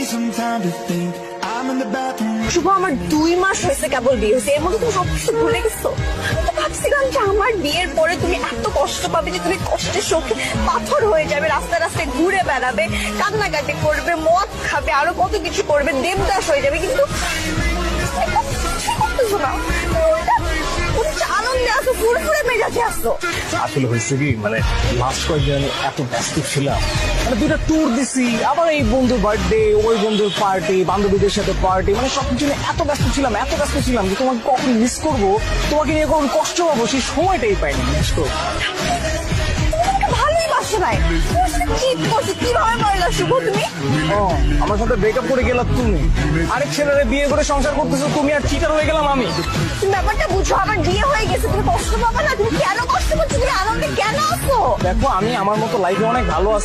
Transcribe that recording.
some time to think. I'm in the bathroom. শুভ আমার 2 মাস হয়েছে কেবল বিয়ে হয়েছে, এর মধ্যে তুমি সবকিছু ভুলে গেছো। আমি তো ভাবছিলাম যে আমার বিয়ের পরে তুমি এত কষ্ট পাবে যে তুমি কষ্টের শোকে পাথর হয়ে যাবে, রাস্তায় রাস্তায় ঘুরে বেড়াবে, কান্নাকাটি করবে, মদ খাবে, আরো কত কিছু করবে, দেবদাস হয়ে যাবে। কিন্তু করতেছো না, আনন্দে আসো, ফুরফুরে মেজাজে আসো। আসলে হয়েছে কি মানে লাস্ট কয়েকদিন এত ব্যস্ত ছিলাম, মানে 2টা ট্যুর দিছি, আবার এই বন্ধুর বার্থডে, ওই বন্ধুর পার্টি, বান্ধবীদের সাথে পার্টি, মানে সবকিছু নিয়ে এত ব্যস্ত ছিলাম যে তোমাকে কখন মিস করবো, তোমাকে নিয়ে কখন কষ্ট পাবো সেই সময়টাই পাইনি। মিস করবো ভালোই বাসো নাই, চিট করছো, কিভাবে বললো শুভ তুমি? ও, আমার সাথে ব্রেকআপ করে গেলাম তুমি, আরেক ছেলেরে বিয়ে করে সংসার করতেছো তুমি, আর চিটার হয়ে গেলাম আমি। তুমি ব্যাপারটা বুঝো, আমার বিয়ে হয়ে গেছে, তুমি কষ্ট পাবা না? তুমি কেন কষ্ট করছো? তুমি আনন্দে কেন আসো? দেখো আমি আমার মতো লাইফে অনেক ভালো আছি।